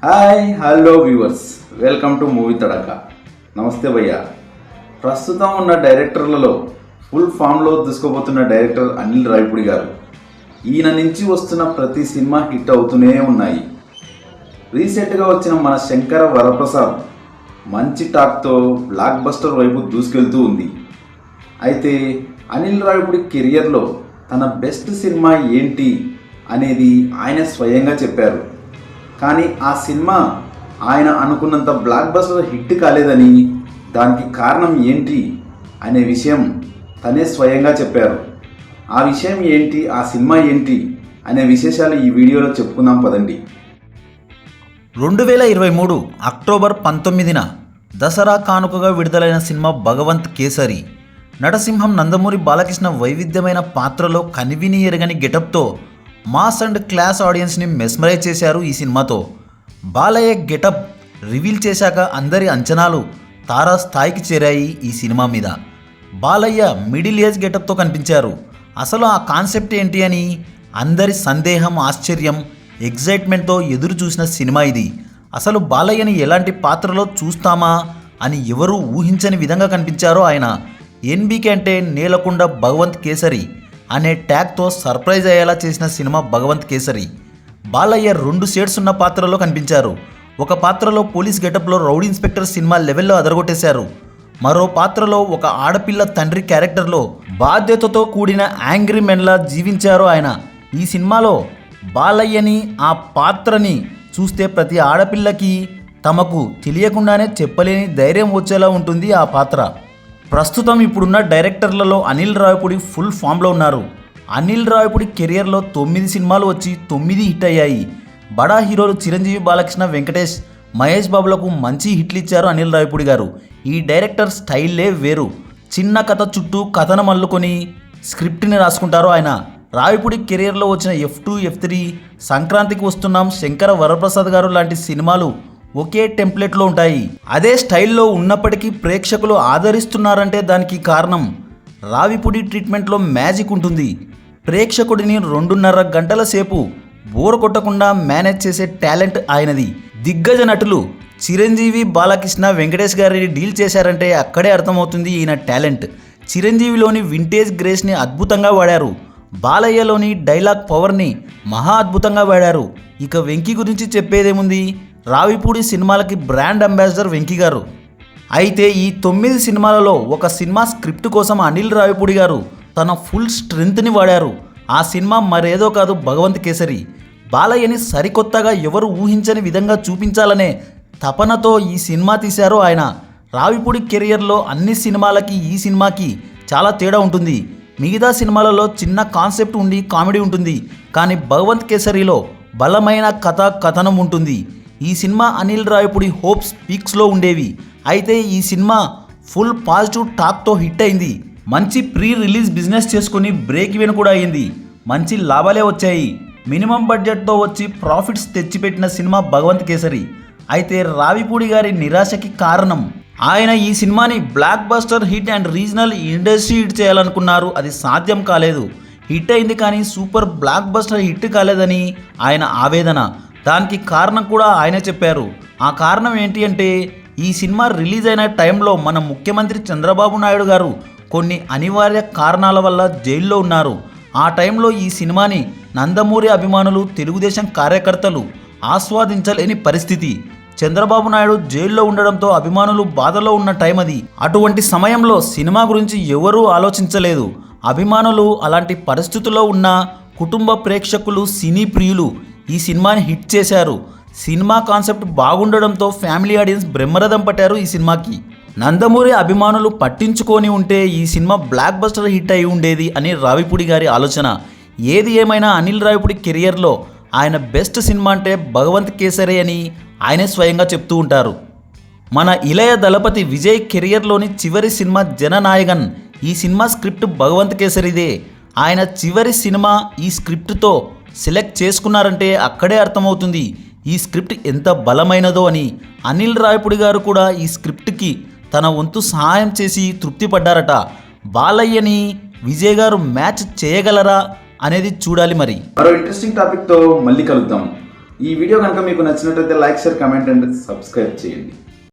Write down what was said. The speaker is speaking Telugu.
Hi hello viewers, welcome to movie తడక. నమస్తే భయ్య. ప్రస్తుతం ఉన్న డైరెక్టర్లలో ఫుల్ ఫామ్లో దూసుకోబోతున్న డైరెక్టర్ అనిల్ రావిపూడి గారు. ఈయన నుంచి వస్తున్న ప్రతి సినిమా హిట్ అవుతూనే ఉన్నాయి. రీసెంట్గా వచ్చిన మన శంకర వరప్రసాద్ మంచి టాక్తో బ్లాక్ బస్టర్ వైపు దూసుకెళ్తూ ఉంది. అయితే అనిల్ రావిపూడి కెరియర్లో తన బెస్ట్ సినిమా ఏంటి అనేది ఆయన స్వయంగా చెప్పారు. కానీ ఆ సినిమా ఆయన అనుకున్నంత బ్లాక్ బస్టర్ హిట్ కాలేదని, దానికి కారణం ఏంటి అనే విషయం తనే స్వయంగా చెప్పారు. ఆ విషయం ఏంటి, ఆ సినిమా ఏంటి అనే విశేషాలు ఈ వీడియోలో చెప్పుకుందాం పదండి. 2023 అక్టోబర్ 19న దసరా కానుకగా విడుదలైన సినిమా భగవంత్ కేసరి. నటసింహం నందమూరి బాలకృష్ణ వైవిధ్యమైన పాత్రలో కనివిని ఎరగని గెటప్తో మాస్ అండ్ క్లాస్ ఆడియన్స్ని మెస్మరైజ్ చేశారు. ఈ సినిమాతో బాలయ్య గెటప్ రివీల్ చేశాక అందరి అంచనాలు తారా స్థాయికి చేరాయి. ఈ సినిమా మీద బాలయ్య మిడిల్ ఏజ్ గెటప్తో కనిపించారు. అసలు ఆ కాన్సెప్ట్ ఏంటి అని అందరి సందేహం, ఆశ్చర్యం, ఎగ్జైట్మెంట్తో ఎదురు చూసిన సినిమా ఇది. అసలు బాలయ్యని ఎలాంటి పాత్రలో చూస్తామా అని ఎవరూ ఊహించని విధంగా కనిపించారో ఆయన. ఎన్బీకే అంటే నేలకొండ భగవంత్ కేసరి అనే ట్యాగ్తో సర్ప్రైజ్ అయ్యేలా చేసిన సినిమా భగవంత్ కేసరి. బాలయ్య 2 షేడ్స్ ఉన్న పాత్రలో కనిపించారు. ఒక పాత్రలో పోలీస్ గెటప్లో రౌడీ ఇన్స్పెక్టర్ సినిమా లెవెల్లో అదరగొట్టేశారు. మరో పాత్రలో ఒక ఆడపిల్ల తండ్రి క్యారెక్టర్లో బాధ్యతతో కూడిన యాంగ్రీ మెన్లా జీవించారు ఆయన. ఈ సినిమాలో బాలయ్యని, ఆ పాత్రని చూస్తే ప్రతి ఆడపిల్లకి తమకు తెలియకుండానే చెప్పలేని ధైర్యం వచ్చేలా ఉంటుంది ఆ పాత్ర. ప్రస్తుతం ఇప్పుడున్న డైరెక్టర్లలో అనిల్ రావిపూడి ఫుల్ ఫామ్లో ఉన్నారు. అనిల్ రావిపూడి కెరియర్లో 9 సినిమాలు వచ్చి 9 హిట్ అయ్యాయి. బడా హీరోలు చిరంజీవి, బాలకృష్ణ, వెంకటేష్, మహేష్ బాబులకు మంచి హిట్లు ఇచ్చారు అనిల్ రావిపూడి గారు. ఈ డైరెక్టర్ స్టైల్లే వేరు. చిన్న కథ చుట్టూ కథనం అల్లుకొని స్క్రిప్ట్ని రాసుకుంటారు ఆయన. రావిపూడి కెరియర్లో వచ్చిన F2, F3, సంక్రాంతికి వస్తున్నాం, శంకర వరప్రసాద్ గారు లాంటి సినిమాలు ఒకే టెంప్లెట్లో ఉంటాయి. అదే స్టైల్లో ఉన్నప్పటికీ ప్రేక్షకులు ఆదరిస్తున్నారంటే దానికి కారణం రావిపూడి ట్రీట్మెంట్లో మ్యాజిక్ ఉంటుంది. ప్రేక్షకుడిని 2.5 గంటల సేపు బోర్ కొట్టకుండా మేనేజ్ చేసే టాలెంట్ ఆయనది. దిగ్గజ నటులు చిరంజీవి, బాలకృష్ణ, వెంకటేష్ గారిని డీల్ చేశారంటే అక్కడే అర్థమవుతుంది ఈయన టాలెంట్. చిరంజీవిలోని వింటేజ్ గ్రేస్ని అద్భుతంగా వాడారు. బాలయ్యలోని డైలాగ్ పవర్ని మహా అద్భుతంగా వాడారు. ఇక వెంకీ గురించి చెప్పేదేముంది, రావిపూడి సినిమాలకి బ్రాండ్ అంబాసిడర్ వెంకీ గారు. అయితే ఈ 9 సినిమాలలో ఒక సినిమా స్క్రిప్ట్ కోసం అనిల్ రావిపూడి గారు తన ఫుల్ స్ట్రెంగ్త్ని వాడారు. ఆ సినిమా మరేదో కాదు, భగవంత్ కేసరి. బాలయ్యని సరికొత్తగా ఎవరు ఊహించని విధంగా చూపించాలనే తపనతో ఈ సినిమా తీశారు ఆయన. రావిపూడి కెరియర్లో అన్ని సినిమాలకి ఈ సినిమాకి చాలా తేడా ఉంటుంది. మిగతా సినిమాలలో చిన్న కాన్సెప్ట్ ఉండి కామెడీ ఉంటుంది, కానీ భగవంత్ కేసరిలో బలమైన కథనం ఉంటుంది. ఈ సినిమా అనిల్ రావిపూడి హోప్స్ పీక్స్లో ఉండేవి. అయితే ఈ సినిమా ఫుల్ పాజిటివ్ టాక్తో హిట్ అయింది. మంచి ప్రీ రిలీజ్ బిజినెస్ చేసుకుని బ్రేక్ ఈవెన్ కూడా అయింది. మంచి లాభాలే వచ్చాయి. మినిమం బడ్జెట్తో వచ్చి ప్రాఫిట్స్ తెచ్చిపెట్టిన సినిమా భగవంత్ కేసరి. అయితే రావిపూడి గారి నిరాశకి కారణం, ఆయన ఈ సినిమాని blockbuster hit and regional industry hit చేయాలనుకున్నారు. అది సాధ్యం కాలేదు. హిట్ అయింది కానీ సూపర్ బ్లాక్ బస్టర్ హిట్ కాలేదని ఆయన ఆవేదన. దానికి కారణం కూడా ఆయనే చెప్పారు. ఆ కారణం ఏంటి అంటే, ఈ సినిమా రిలీజ్ అయిన టైంలో మన ముఖ్యమంత్రి చంద్రబాబు నాయుడు గారు కొన్ని అనివార్య కారణాల వల్ల జైల్లో ఉన్నారు. ఆ టైంలో ఈ సినిమాని నందమూరి అభిమానులు, తెలుగుదేశం కార్యకర్తలు ఆస్వాదించలేని పరిస్థితి. చంద్రబాబు నాయుడు జైల్లో ఉండడంతో అభిమానులు బాధలో ఉన్న టైం అది. అటువంటి సమయంలో సినిమా గురించి ఎవరూ ఆలోచించలేదు. అభిమానులు అలాంటి పరిస్థితుల్లో ఉన్న కుటుంబ ప్రేక్షకులు, సినీ ప్రియులు ఈ సినిమాని హిట్ చేశారు. సినిమా కాన్సెప్ట్ బాగుండడంతో ఫ్యామిలీ ఆడియన్స్ బ్రహ్మరథం పట్టారు ఈ సినిమాకి. నందమూరి అభిమానులు పట్టించుకొని ఉంటే ఈ సినిమా బ్లాక్ బస్టర్ హిట్ అయి ఉండేది అని రావిపూడి గారి ఆలోచన. ఏది ఏమైనా అనిల్ రావిపూడి కెరియర్లో ఆయన బెస్ట్ సినిమా అంటే భగవంత్ కేసరి అని ఆయనే స్వయంగా చెప్తూ ఉంటారు. మన ఇళయ దళపతి విజయ్ కెరియర్లోని చివరి సినిమా జననాయగన్. ఈ సినిమా స్క్రిప్ట్ భగవంత్ కేసరిదే. ఆయన చివరి సినిమా ఈ స్క్రిప్ట్తో సెలెక్ట్ చేసుకున్నారంటే అక్కడే అర్థమవుతుంది ఈ స్క్రిప్ట్ ఎంత బలమైనదో అని. అనిల్ రావిపూడి గారు కూడా ఈ స్క్రిప్ట్కి తన వంతు సహాయం చేసి తృప్తి పడ్డారట. బాలయ్యని విజయ్ గారు మ్యాచ్ చేయగలరా అనేది చూడాలి. మరి మరో ఇంట్రెస్టింగ్ టాపిక్తో మళ్ళీ కలుద్దాం. ఈ వీడియో కనుక మీకు నచ్చినట్లయితే like share comment and subscribe చేయండి.